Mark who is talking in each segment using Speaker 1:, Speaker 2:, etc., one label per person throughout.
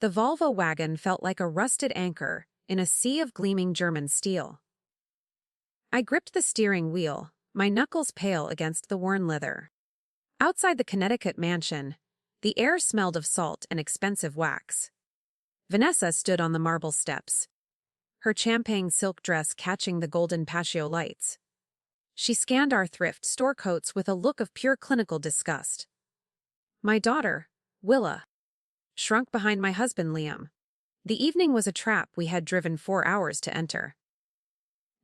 Speaker 1: The Volvo wagon felt like a rusted anchor in a sea of gleaming German steel. I gripped the steering wheel, my knuckles pale against the worn leather. Outside the Connecticut mansion, the air smelled of salt and expensive wax. Vanessa stood on the marble steps, her champagne silk dress catching the golden patio lights. She scanned our thrift store coats with a look of pure clinical disgust. My daughter, Willa, shrunk behind my husband Liam. The evening was a trap we had driven 4 hours to enter.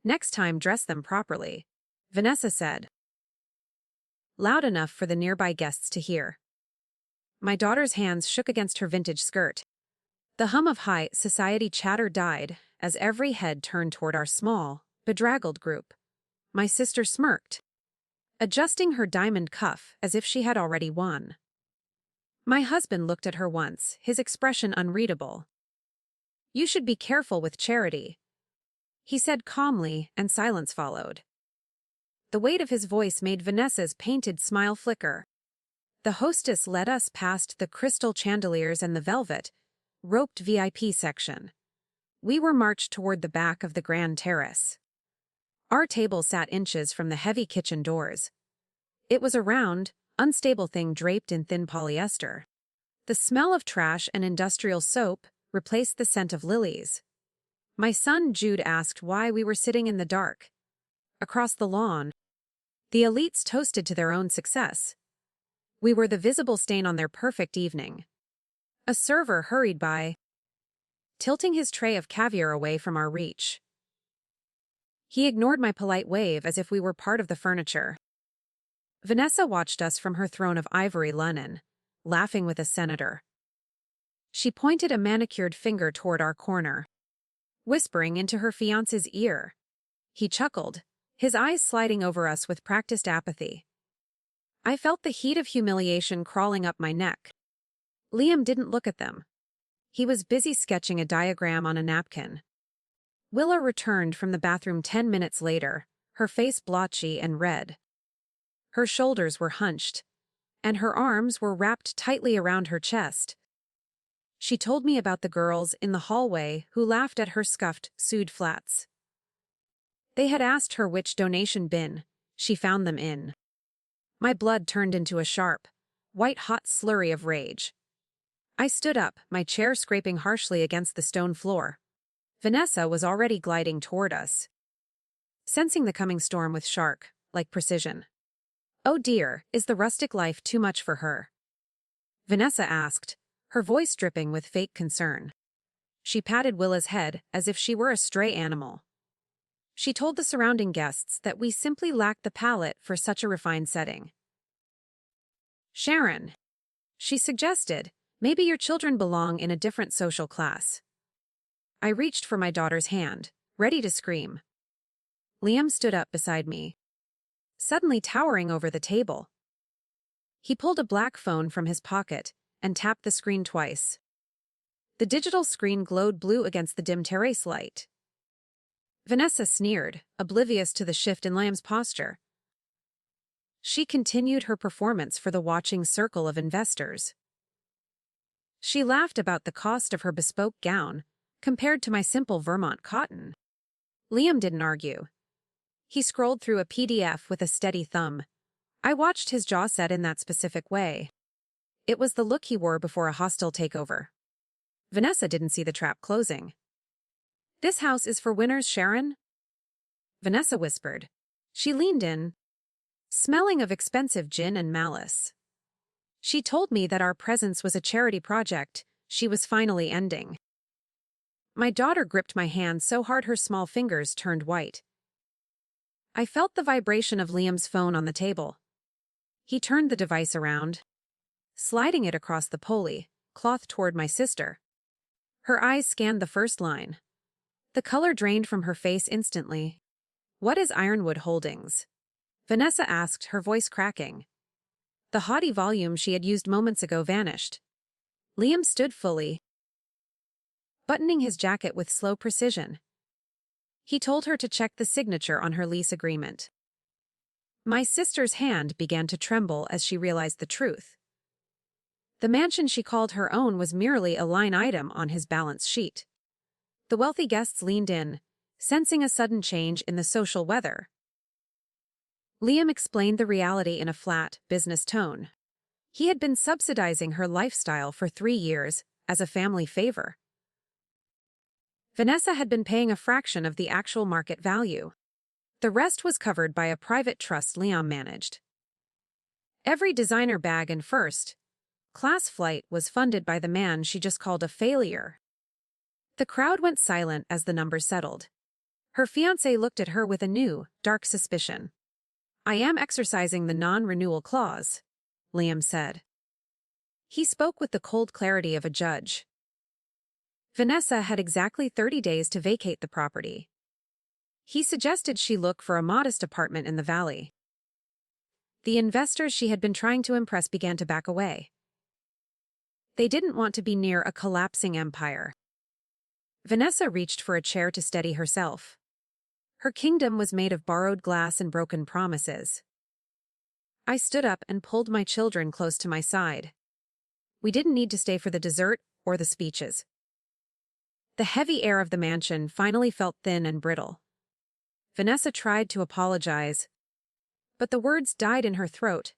Speaker 1: Next time, dress them properly, Vanessa said, loud enough for the nearby guests to hear. My daughter's hands shook against her vintage skirt. The hum of high society chatter died as every head turned toward our small, bedraggled group. My sister smirked, adjusting her diamond cuff as if she had already won. My husband looked at her once, his expression unreadable. You should be careful with Charity, he said calmly, and silence followed. The weight of his voice made Vanessa's painted smile flicker. The hostess led us past the crystal chandeliers and the velvet, roped VIP section. We were marched toward the back of the grand terrace. Our table sat inches from the heavy kitchen doors. It was a round, unstable thing draped in thin polyester. The smell of trash and industrial soap replaced the scent of lilies. My son Jude asked why we were sitting in the dark. Across the lawn, the elites toasted to their own success. We were the visible stain on their perfect evening. A server hurried by, tilting his tray of caviar away from our reach. He ignored my polite wave as if we were part of the furniture. Vanessa watched us from her throne of ivory linen, laughing with a senator. She pointed a manicured finger toward our corner, whispering into her fiancé's ear. He chuckled, his eyes sliding over us with practiced apathy. I felt the heat of humiliation crawling up my neck. Liam didn't look at them. He was busy sketching a diagram on a napkin. Willa returned from the bathroom 10 minutes later, her face blotchy and red. Her shoulders were hunched, and her arms were wrapped tightly around her chest. She told me about the girls in the hallway who laughed at her scuffed suede flats. They had asked her which donation bin she found them in. My blood turned into a sharp, white-hot slurry of rage. I stood up, my chair scraping harshly against the stone floor. Vanessa was already gliding toward us, sensing the coming storm with shark-like precision. Oh dear, is the rustic life too much for her? Vanessa asked, her voice dripping with fake concern. She patted Willa's head as if she were a stray animal. She told the surrounding guests that we simply lacked the palate for such a refined setting. Sharon, she suggested, maybe your children belong in a different social class. I reached for my daughter's hand, ready to scream. Liam stood up beside me, suddenly towering over the table. He pulled a black phone from his pocket and tapped the screen twice. The digital screen glowed blue against the dim terrace light. Vanessa sneered, oblivious to the shift in Liam's posture. She continued her performance for the watching circle of investors. She laughed about the cost of her bespoke gown, compared to my simple Vermont cotton. Liam didn't argue. He scrolled through a PDF with a steady thumb. I watched his jaw set in that specific way. It was the look he wore before a hostile takeover. Vanessa didn't see the trap closing. This house is for winners, Sharon? Vanessa whispered. She leaned in, smelling of expensive gin and malice. She told me that our presence was a charity project she was finally ending. My daughter gripped my hand so hard her small fingers turned white. I felt the vibration of Liam's phone on the table. He turned the device around, sliding it across the pulley, cloth toward my sister. Her eyes scanned the first line. The color drained from her face instantly. What is Ironwood Holdings? Vanessa asked, her voice cracking. The haughty volume she had used moments ago vanished. Liam stood fully, buttoning his jacket with slow precision. He told her to check the signature on her lease agreement. My sister's hand began to tremble as she realized the truth. The mansion she called her own was merely a line item on his balance sheet. The wealthy guests leaned in, sensing a sudden change in the social weather. Liam explained the reality in a flat, business tone. He had been subsidizing her lifestyle for 3 years as a family favor. Vanessa had been paying a fraction of the actual market value. The rest was covered by a private trust Liam managed. Every designer bag and first-class flight was funded by the man she just called a failure. The crowd went silent as the numbers settled. Her fiancé looked at her with a new, dark suspicion. "I am exercising the non-renewal clause," Liam said. He spoke with the cold clarity of a judge. Vanessa had exactly 30 days to vacate the property. He suggested she look for a modest apartment in the valley. The investors she had been trying to impress began to back away. They didn't want to be near a collapsing empire. Vanessa reached for a chair to steady herself. Her kingdom was made of borrowed glass and broken promises. I stood up and pulled my children close to my side. We didn't need to stay for the dessert or the speeches. The heavy air of the mansion finally felt thin and brittle. Vanessa tried to apologize, but the words died in her throat.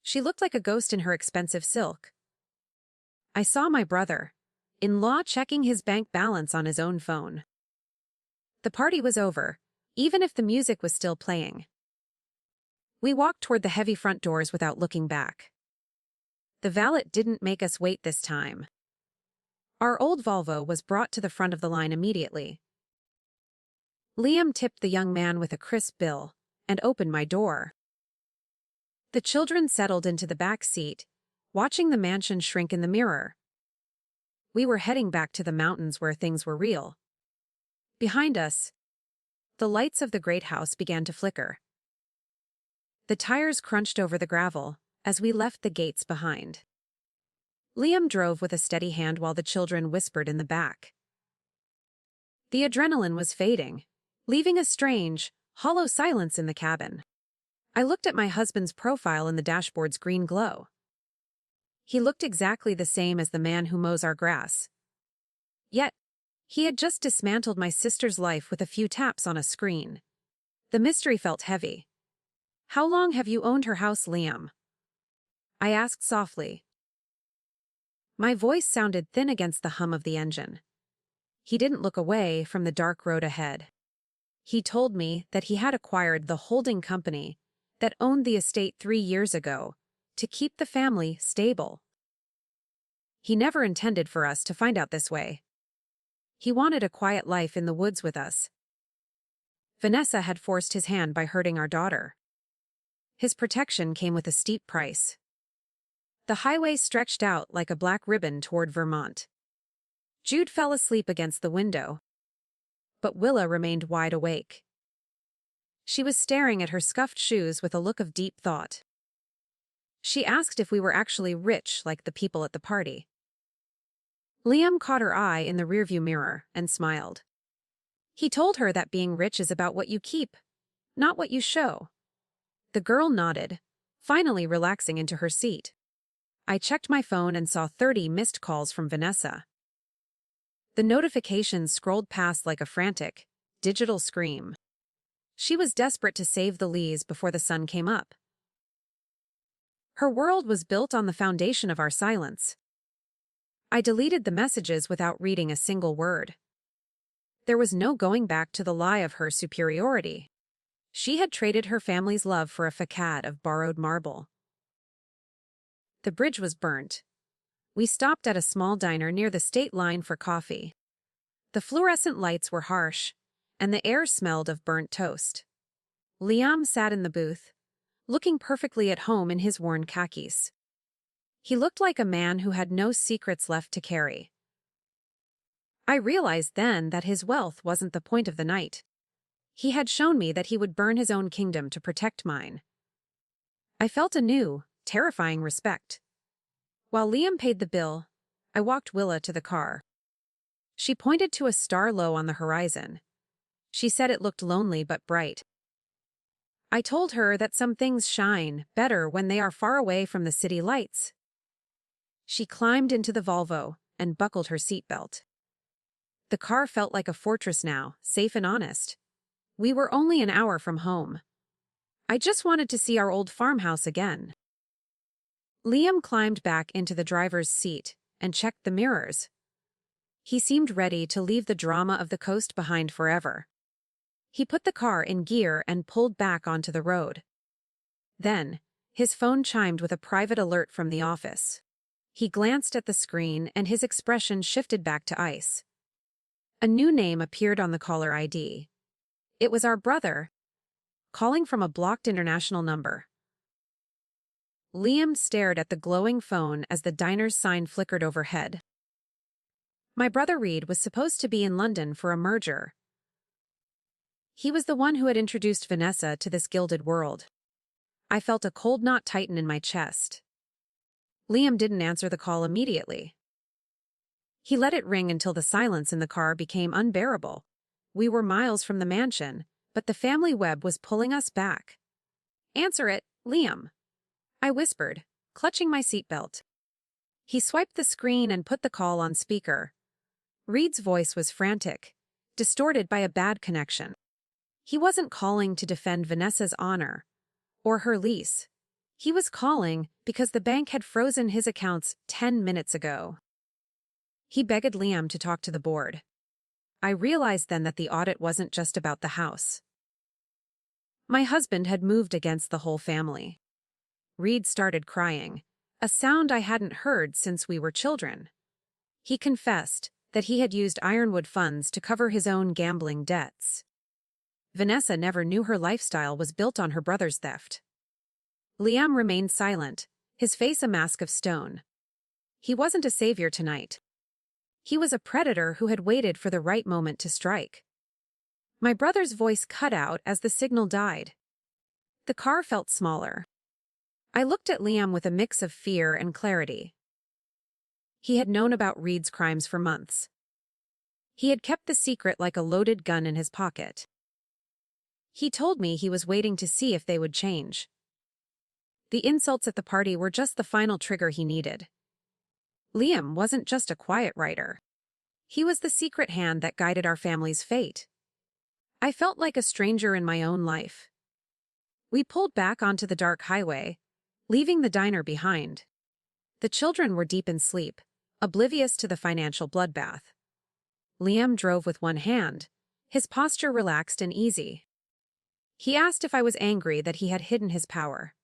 Speaker 1: She looked like a ghost in her expensive silk. I saw my brother-in-law checking his bank balance on his own phone. The party was over, even if the music was still playing. We walked toward the heavy front doors without looking back. The valet didn't make us wait this time. Our old Volvo was brought to the front of the line immediately. Liam tipped the young man with a crisp bill and opened my door. The children settled into the back seat, watching the mansion shrink in the mirror. We were heading back to the mountains where things were real. Behind us, the lights of the great house began to flicker. The tires crunched over the gravel as we left the gates behind. Liam drove with a steady hand while the children whispered in the back. The adrenaline was fading, leaving a strange, hollow silence in the cabin. I looked at my husband's profile in the dashboard's green glow. He looked exactly the same as the man who mows our grass. Yet, he had just dismantled my sister's life with a few taps on a screen. The mystery felt heavy. "How long have you owned her house, Liam?" I asked softly. My voice sounded thin against the hum of the engine. He didn't look away from the dark road ahead. He told me that he had acquired the holding company that owned the estate 3 years ago to keep the family stable. He never intended for us to find out this way. He wanted a quiet life in the woods with us. Vanessa had forced his hand by hurting our daughter. His protection came with a steep price. The highway stretched out like a black ribbon toward Vermont. Jude fell asleep against the window, but Willa remained wide awake. She was staring at her scuffed shoes with a look of deep thought. She asked if we were actually rich like the people at the party. Liam caught her eye in the rearview mirror and smiled. He told her that being rich is about what you keep, not what you show. The girl nodded, finally relaxing into her seat. I checked my phone and saw 30 missed calls from Vanessa. The notifications scrolled past like a frantic, digital scream. She was desperate to save the Lees before the sun came up. Her world was built on the foundation of our silence. I deleted the messages without reading a single word. There was no going back to the lie of her superiority. She had traded her family's love for a facade of borrowed marble. The bridge was burnt. We stopped at a small diner near the state line for coffee. The fluorescent lights were harsh, and the air smelled of burnt toast. Liam sat in the booth, looking perfectly at home in his worn khakis. He looked like a man who had no secrets left to carry. I realized then that his wealth wasn't the point of the night. He had shown me that he would burn his own kingdom to protect mine. I felt a new, terrifying respect. While Liam paid the bill, I walked Willa to the car. She pointed to a star low on the horizon. She said it looked lonely but bright. I told her that some things shine better when they are far away from the city lights. She climbed into the Volvo and buckled her seatbelt. The car felt like a fortress now, safe and honest. We were only an hour from home. I just wanted to see our old farmhouse again. Liam climbed back into the driver's seat and checked the mirrors. He seemed ready to leave the drama of the coast behind forever. He put the car in gear and pulled back onto the road. Then, his phone chimed with a private alert from the office. He glanced at the screen and his expression shifted back to ice. A new name appeared on the caller ID. It was our brother, calling from a blocked international number. Liam stared at the glowing phone as the diner's sign flickered overhead. My brother Reed was supposed to be in London for a merger. He was the one who had introduced Vanessa to this gilded world. I felt a cold knot tighten in my chest. Liam didn't answer the call immediately. He let it ring until the silence in the car became unbearable. We were miles from the mansion, but the family web was pulling us back. "Answer it, Liam," I whispered, clutching my seatbelt. He swiped the screen and put the call on speaker. Reed's voice was frantic, distorted by a bad connection. He wasn't calling to defend Vanessa's honor or her lease. He was calling because the bank had frozen his accounts 10 minutes ago. He begged Liam to talk to the board. I realized then that the audit wasn't just about the house. My husband had moved against the whole family. Reed started crying, a sound I hadn't heard since we were children. He confessed that he had used Ironwood funds to cover his own gambling debts. Vanessa never knew her lifestyle was built on her brother's theft. Liam remained silent, his face a mask of stone. He wasn't a savior tonight. He was a predator who had waited for the right moment to strike. My brother's voice cut out as the signal died. The car felt smaller. I looked at Liam with a mix of fear and clarity. He had known about Reed's crimes for months. He had kept the secret like a loaded gun in his pocket. He told me he was waiting to see if they would change. The insults at the party were just the final trigger he needed. Liam wasn't just a quiet writer. He was the secret hand that guided our family's fate. I felt like a stranger in my own life. We pulled back onto the dark highway, leaving the diner behind. The children were deep in sleep, oblivious to the financial bloodbath. Liam drove with one hand, his posture relaxed and easy. He asked if I was angry that he had hidden his power.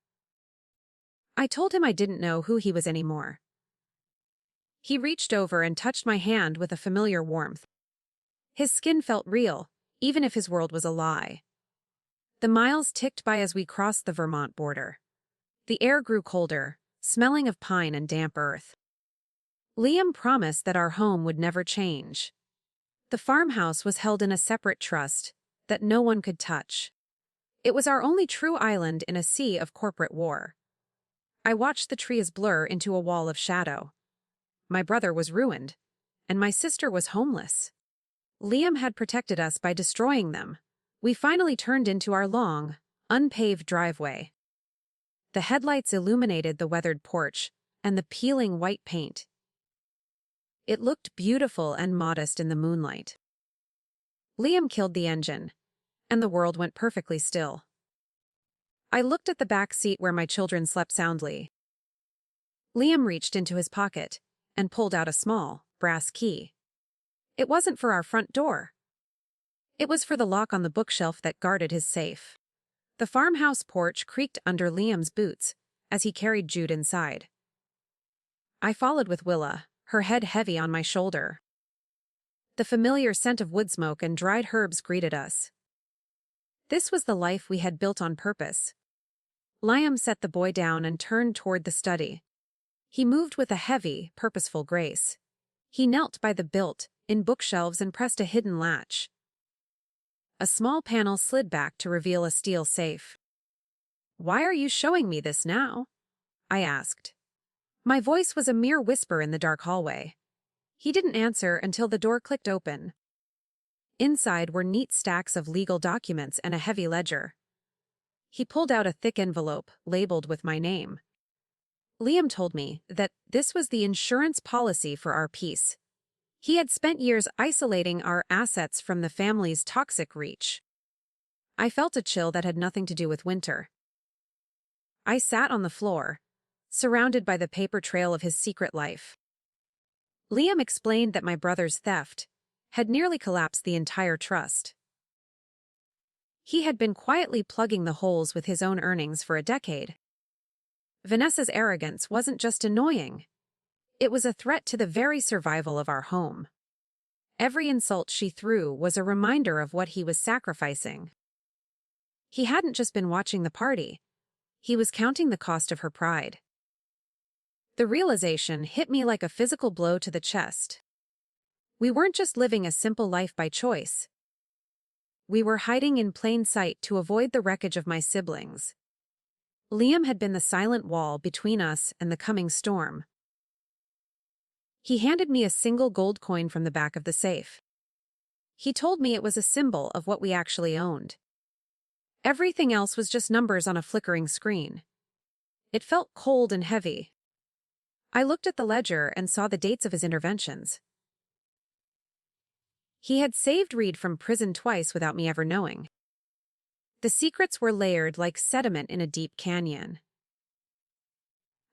Speaker 1: I told him I didn't know who he was anymore. He reached over and touched my hand with a familiar warmth. His skin felt real, even if his world was a lie. The miles ticked by as we crossed the Vermont border. The air grew colder, smelling of pine and damp earth. Liam promised that our home would never change. The farmhouse was held in a separate trust that no one could touch. It was our only true island in a sea of corporate war. I watched the trees blur into a wall of shadow. My brother was ruined, and my sister was homeless. Liam had protected us by destroying them. We finally turned into our long, unpaved driveway. The headlights illuminated the weathered porch and the peeling white paint. It looked beautiful and modest in the moonlight. Liam killed the engine, and the world went perfectly still. I looked at the back seat where my children slept soundly. Liam reached into his pocket and pulled out a small, brass key. It wasn't for our front door. It was for the lock on the bookshelf that guarded his safe. The farmhouse porch creaked under Liam's boots as he carried Jude inside. I followed with Willa, her head heavy on my shoulder. The familiar scent of wood smoke and dried herbs greeted us. This was the life we had built on purpose. Liam set the boy down and turned toward the study. He moved with a heavy, purposeful grace. He knelt by the built-in bookshelves and pressed a hidden latch. A small panel slid back to reveal a steel safe. "Why are you showing me this now?" I asked. My voice was a mere whisper in the dark hallway. He didn't answer until the door clicked open. Inside were neat stacks of legal documents and a heavy ledger. He pulled out a thick envelope labeled with my name. Liam told me that this was the insurance policy for our peace. He had spent years isolating our assets from the family's toxic reach. I felt a chill that had nothing to do with winter. I sat on the floor, surrounded by the paper trail of his secret life. Liam explained that my brother's theft had nearly collapsed the entire trust. He had been quietly plugging the holes with his own earnings for a decade. Vanessa's arrogance wasn't just annoying. It was a threat to the very survival of our home. Every insult she threw was a reminder of what he was sacrificing. He hadn't just been watching the party. He was counting the cost of her pride. The realization hit me like a physical blow to the chest. We weren't just living a simple life by choice. We were hiding in plain sight to avoid the wreckage of my siblings. Liam had been the silent wall between us and the coming storm. He handed me a single gold coin from the back of the safe. He told me it was a symbol of what we actually owned. Everything else was just numbers on a flickering screen. It felt cold and heavy. I looked at the ledger and saw the dates of his interventions. He had saved Reed from prison twice without me ever knowing. The secrets were layered like sediment in a deep canyon.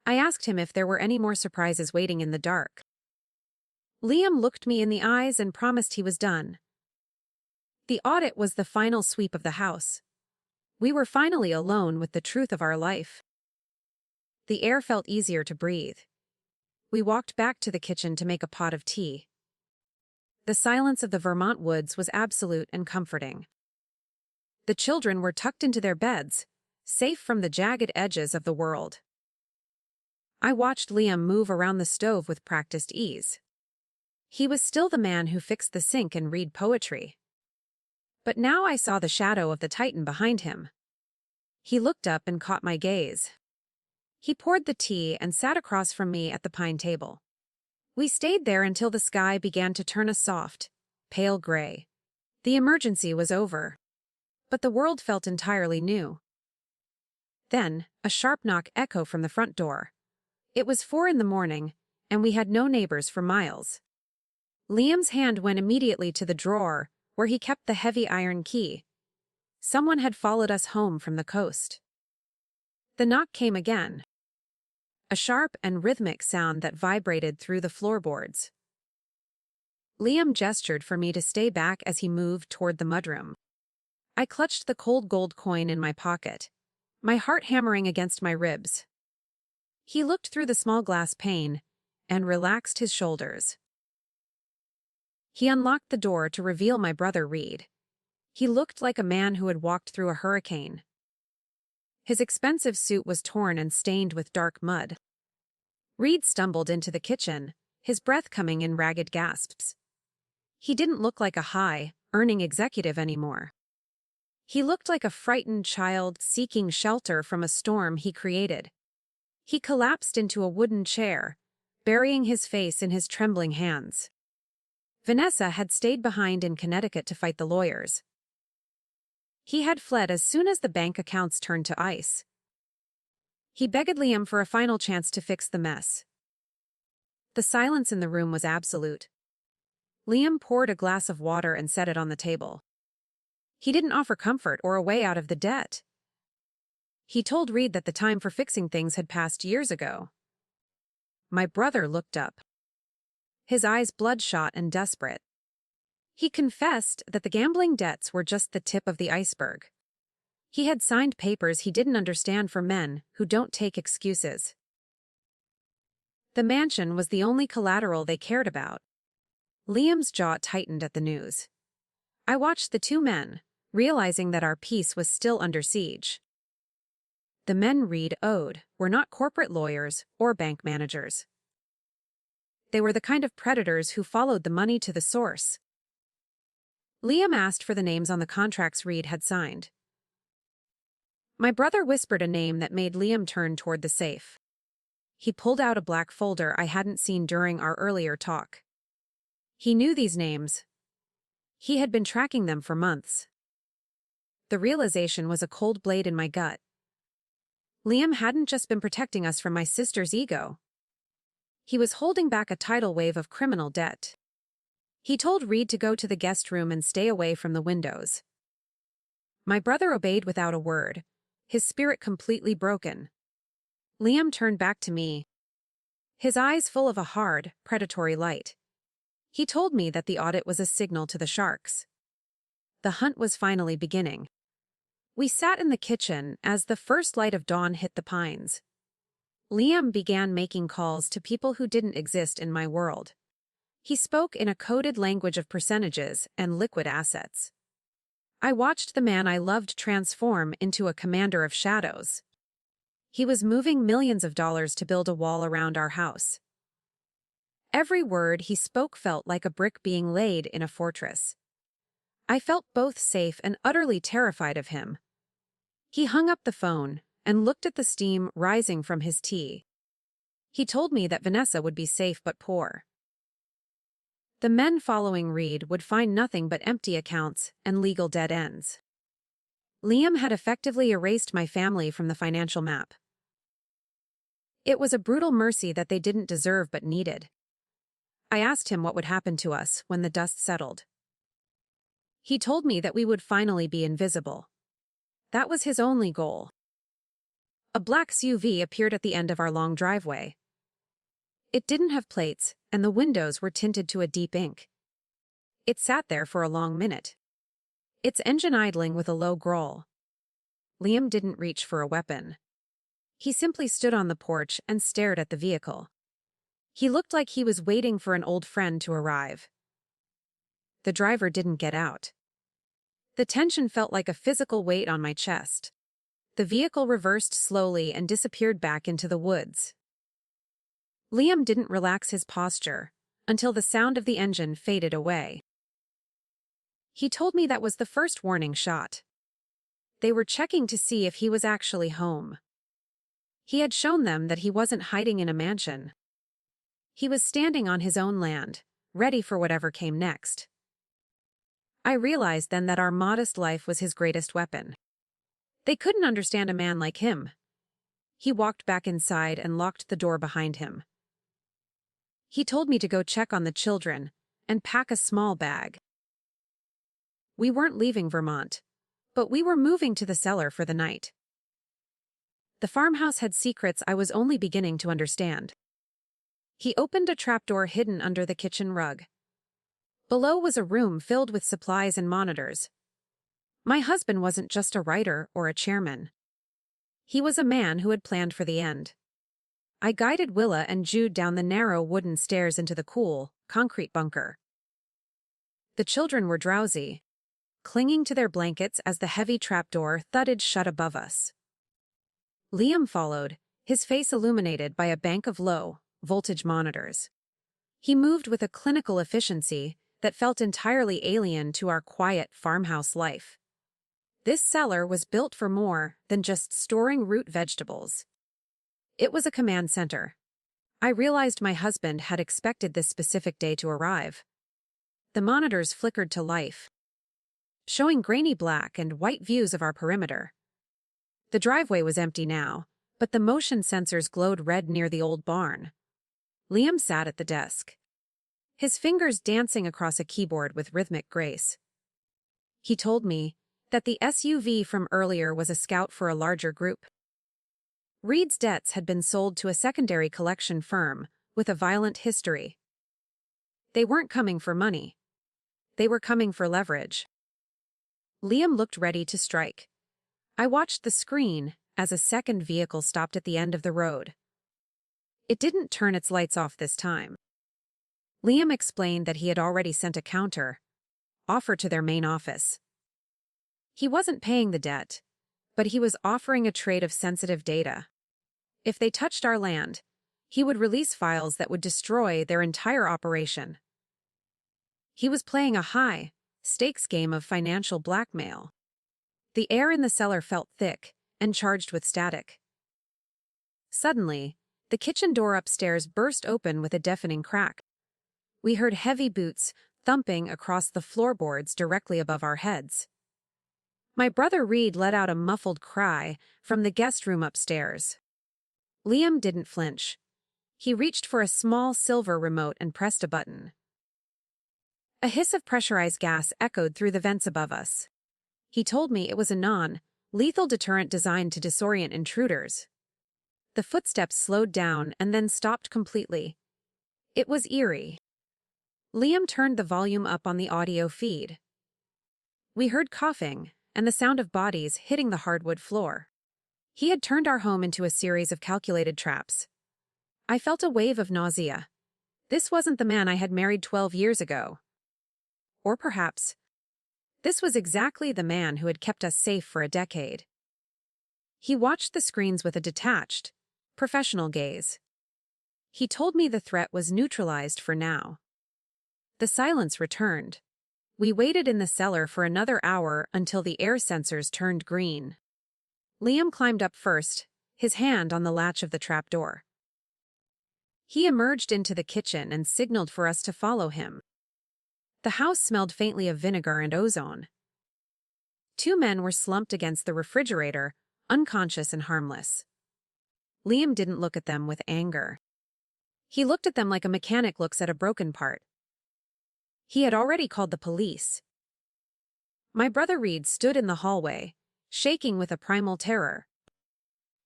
Speaker 1: I asked him if there were any more surprises waiting in the dark. Liam looked me in the eyes and promised he was done. The audit was the final sweep of the house. We were finally alone with the truth of our life. The air felt easier to breathe. We walked back to the kitchen to make a pot of tea. The silence of the Vermont woods was absolute and comforting. The children were tucked into their beds, safe from the jagged edges of the world. I watched Liam move around the stove with practiced ease. He was still the man who fixed the sink and read poetry. But now I saw the shadow of the Titan behind him. He looked up and caught my gaze. He poured the tea and sat across from me at the pine table. We stayed there until the sky began to turn a soft, pale gray. The emergency was over. But the world felt entirely new. Then, a sharp knock echoed from the front door. It was 4 a.m, and we had no neighbors for miles. Liam's hand went immediately to the drawer, where he kept the heavy iron key. Someone had followed us home from the coast. The knock came again. A sharp and rhythmic sound that vibrated through the floorboards. Liam gestured for me to stay back as he moved toward the mudroom. I clutched the cold gold coin in my pocket, my heart hammering against my ribs. He looked through the small glass pane and relaxed his shoulders. He unlocked the door to reveal my brother Reed. He looked like a man who had walked through a hurricane. His expensive suit was torn and stained with dark mud. Reed stumbled into the kitchen, his breath coming in ragged gasps. He didn't look like a high-earning executive anymore. He looked like a frightened child seeking shelter from a storm he created. He collapsed into a wooden chair, burying his face in his trembling hands. Vanessa had stayed behind in Connecticut to fight the lawyers. He had fled as soon as the bank accounts turned to ice. He begged Liam for a final chance to fix the mess. The silence in the room was absolute. Liam poured a glass of water and set it on the table. He didn't offer comfort or a way out of the debt. He told Reed that the time for fixing things had passed years ago. My brother looked up, his eyes bloodshot and desperate. He confessed that the gambling debts were just the tip of the iceberg. He had signed papers he didn't understand for men who don't take excuses. The mansion was the only collateral they cared about. Liam's jaw tightened at the news. I watched the two men, realizing that our peace was still under siege. The men Reed owed were not corporate lawyers or bank managers. They were the kind of predators who followed the money to the source. Liam asked for the names on the contracts Reed had signed. My brother whispered a name that made Liam turn toward the safe. He pulled out a black folder I hadn't seen during our earlier talk. He knew these names. He had been tracking them for months. The realization was a cold blade in my gut. Liam hadn't just been protecting us from my sister's ego. He was holding back a tidal wave of criminal debt. He told Reed to go to the guest room and stay away from the windows. My brother obeyed without a word, his spirit completely broken. Liam turned back to me, his eyes full of a hard, predatory light. He told me that the audit was a signal to the sharks. The hunt was finally beginning. We sat in the kitchen as the first light of dawn hit the pines. Liam began making calls to people who didn't exist in my world. He spoke in a coded language of percentages and liquid assets. I watched the man I loved transform into a commander of shadows. He was moving millions of dollars to build a wall around our house. Every word he spoke felt like a brick being laid in a fortress. I felt both safe and utterly terrified of him. He hung up the phone and looked at the steam rising from his tea. He told me that Vanessa would be safe but poor. The men following Reed would find nothing but empty accounts and legal dead ends. Liam had effectively erased my family from the financial map. It was a brutal mercy that they didn't deserve but needed. I asked him what would happen to us when the dust settled. He told me that we would finally be invisible. That was his only goal. A black SUV appeared at the end of our long driveway. It didn't have plates, and the windows were tinted to a deep ink. It sat there for a long minute, its engine idling with a low growl. Liam didn't reach for a weapon. He simply stood on the porch and stared at the vehicle. He looked like he was waiting for an old friend to arrive. The driver didn't get out. The tension felt like a physical weight on my chest. The vehicle reversed slowly and disappeared back into the woods. Liam didn't relax his posture until the sound of the engine faded away. He told me that was the first warning shot. They were checking to see if he was actually home. He had shown them that he wasn't hiding in a mansion. He was standing on his own land, ready for whatever came next. I realized then that our modest life was his greatest weapon. They couldn't understand a man like him. He walked back inside and locked the door behind him. He told me to go check on the children and pack a small bag. We weren't leaving Vermont, but we were moving to the cellar for the night. The farmhouse had secrets I was only beginning to understand. He opened a trapdoor hidden under the kitchen rug. Below was a room filled with supplies and monitors. My husband wasn't just a writer or a chairman. He was a man who had planned for the end. I guided Willa and Jude down the narrow wooden stairs into the cool, concrete bunker. The children were drowsy, clinging to their blankets as the heavy trapdoor thudded shut above us. Liam followed, his face illuminated by a bank of low-voltage monitors. He moved with a clinical efficiency that felt entirely alien to our quiet farmhouse life. This cellar was built for more than just storing root vegetables. It was a command center. I realized my husband had expected this specific day to arrive. The monitors flickered to life, showing grainy black and white views of our perimeter. The driveway was empty now, but the motion sensors glowed red near the old barn. Liam sat at the desk, his fingers dancing across a keyboard with rhythmic grace. He told me that the SUV from earlier was a scout for a larger group. Reed's debts had been sold to a secondary collection firm with a violent history. They weren't coming for money. They were coming for leverage. Liam looked ready to strike. I watched the screen as a second vehicle stopped at the end of the road. It didn't turn its lights off this time. Liam explained that he had already sent a counter offer to their main office. He wasn't paying the debt, but he was offering a trade of sensitive data. If they touched our land, he would release files that would destroy their entire operation. He was playing a high-stakes game of financial blackmail. The air in the cellar felt thick and charged with static. Suddenly, the kitchen door upstairs burst open with a deafening crack. We heard heavy boots thumping across the floorboards directly above our heads. My brother Reed let out a muffled cry from the guest room upstairs. Liam didn't flinch. He reached for a small silver remote and pressed a button. A hiss of pressurized gas echoed through the vents above us. He told me it was a non-lethal deterrent designed to disorient intruders. The footsteps slowed down and then stopped completely. It was eerie. Liam turned the volume up on the audio feed. We heard coughing and the sound of bodies hitting the hardwood floor. He had turned our home into a series of calculated traps. I felt a wave of nausea. This wasn't the man I had married 12 years ago. Or perhaps, this was exactly the man who had kept us safe for a decade. He watched the screens with a detached, professional gaze. He told me the threat was neutralized for now. The silence returned. We waited in the cellar for another hour until the air sensors turned green. Liam climbed up first, his hand on the latch of the trapdoor. He emerged into the kitchen and signaled for us to follow him. The house smelled faintly of vinegar and ozone. Two men were slumped against the refrigerator, unconscious and harmless. Liam didn't look at them with anger. He looked at them like a mechanic looks at a broken part. He had already called the police. My brother Reed stood in the hallway, shaking with a primal terror.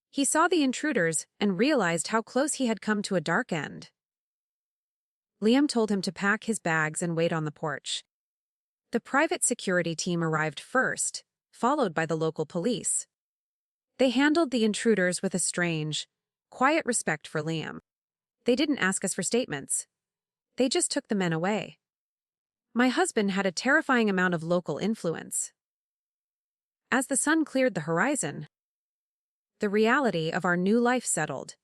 Speaker 1: He saw the intruders and realized how close he had come to a dark end. Liam told him to pack his bags and wait on the porch. The private security team arrived first, followed by the local police. They handled the intruders with a strange, quiet respect for Liam. They didn't ask us for statements. They just took the men away. My husband had a terrifying amount of local influence. As the sun cleared the horizon, the reality of our new life settled.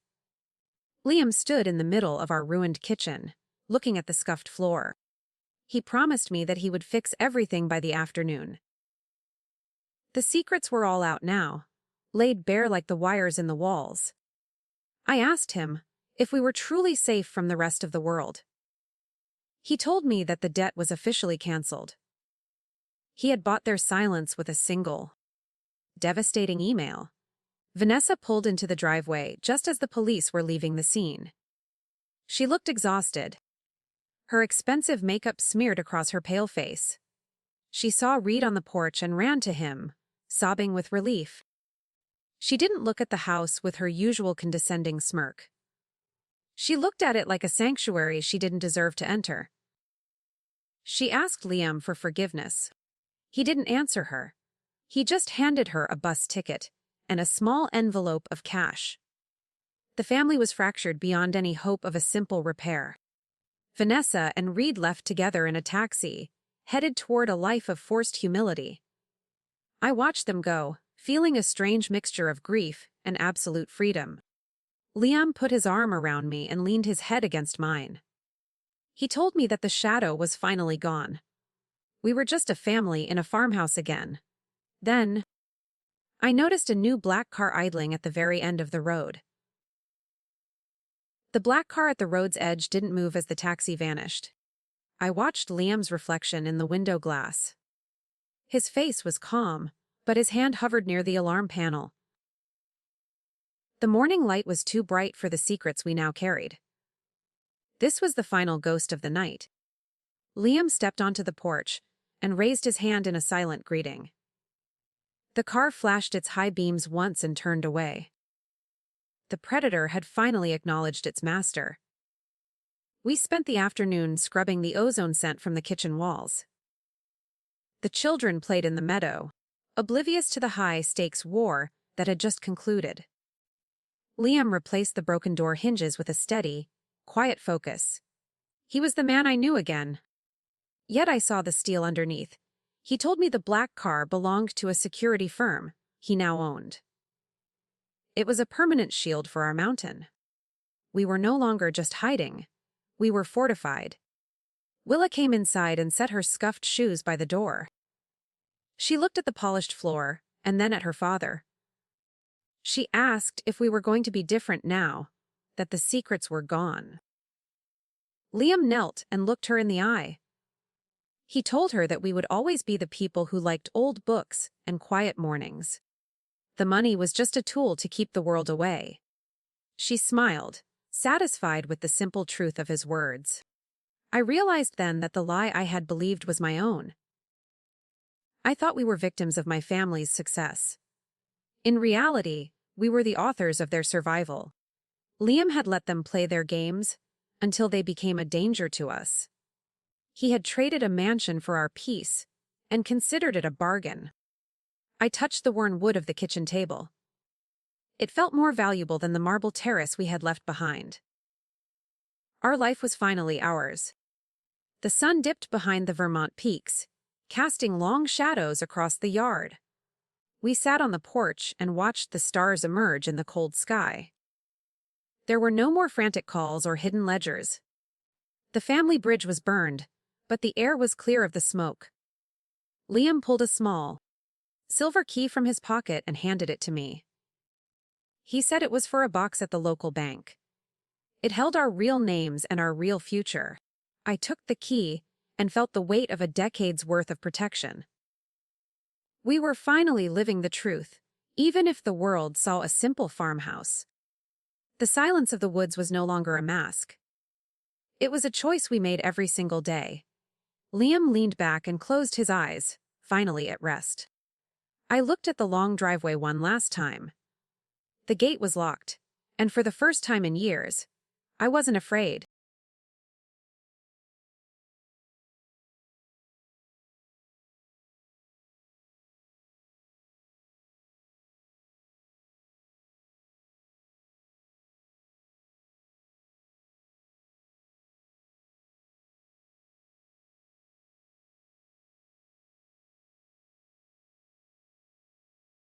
Speaker 1: Liam stood in the middle of our ruined kitchen, looking at the scuffed floor. He promised me that he would fix everything by the afternoon. The secrets were all out now, laid bare like the wires in the walls. I asked him if we were truly safe from the rest of the world. He told me that the debt was officially canceled. He had bought their silence with a single, devastating email. Vanessa pulled into the driveway just as the police were leaving the scene. She looked exhausted, her expensive makeup smeared across her pale face. She saw Reed on the porch and ran to him, sobbing with relief. She didn't look at the house with her usual condescending smirk. She looked at it like a sanctuary she didn't deserve to enter. She asked Liam for forgiveness. He didn't answer her. He just handed her a bus ticket and a small envelope of cash. The family was fractured beyond any hope of a simple repair. Vanessa and Reed left together in a taxi, headed toward a life of forced humility. I watched them go, feeling a strange mixture of grief and absolute freedom. Liam put his arm around me and leaned his head against mine. He told me that the shadow was finally gone. We were just a family in a farmhouse again. Then, I noticed a new black car idling at the very end of the road. The black car at the road's edge didn't move as the taxi vanished. I watched Liam's reflection in the window glass. His face was calm, but his hand hovered near the alarm panel. The morning light was too bright for the secrets we now carried. This was the final ghost of the night. Liam stepped onto the porch and raised his hand in a silent greeting. The car flashed its high beams once and turned away. The predator had finally acknowledged its master. We spent the afternoon scrubbing the ozone scent from the kitchen walls. The children played in the meadow, oblivious to the high-stakes war that had just concluded. Liam replaced the broken door hinges with a steady, quiet focus. He was the man I knew again. Yet I saw the steel underneath. He told me the black car belonged to a security firm he now owned. It was a permanent shield for our mountain. We were no longer just hiding. We were fortified. Willa came inside and set her scuffed shoes by the door. She looked at the polished floor and then at her father. She asked if we were going to be different now that the secrets were gone. Liam knelt and looked her in the eye. He told her that we would always be the people who liked old books and quiet mornings. The money was just a tool to keep the world away. She smiled, satisfied with the simple truth of his words. I realized then that the lie I had believed was my own. I thought we were victims of my family's success. In reality, we were the authors of their survival. Liam had let them play their games until they became a danger to us. He had traded a mansion for our peace and considered it a bargain. I touched the worn wood of the kitchen table. It felt more valuable than the marble terrace we had left behind. Our life was finally ours. The sun dipped behind the Vermont peaks, casting long shadows across the yard. We sat on the porch and watched the stars emerge in the cold sky. There were no more frantic calls or hidden ledgers. The family bridge was burned, but the air was clear of the smoke. Liam pulled a small, silver key from his pocket and handed it to me. He said it was for a box at the local bank. It held our real names and our real future. I took the key and felt the weight of a decade's worth of protection. We were finally living the truth, even if the world saw a simple farmhouse. The silence of the woods was no longer a mask. It was a choice we made every single day. Liam leaned back and closed his eyes, finally at rest. I looked at the long driveway one last time. The gate was locked, and for the first time in years, I wasn't afraid.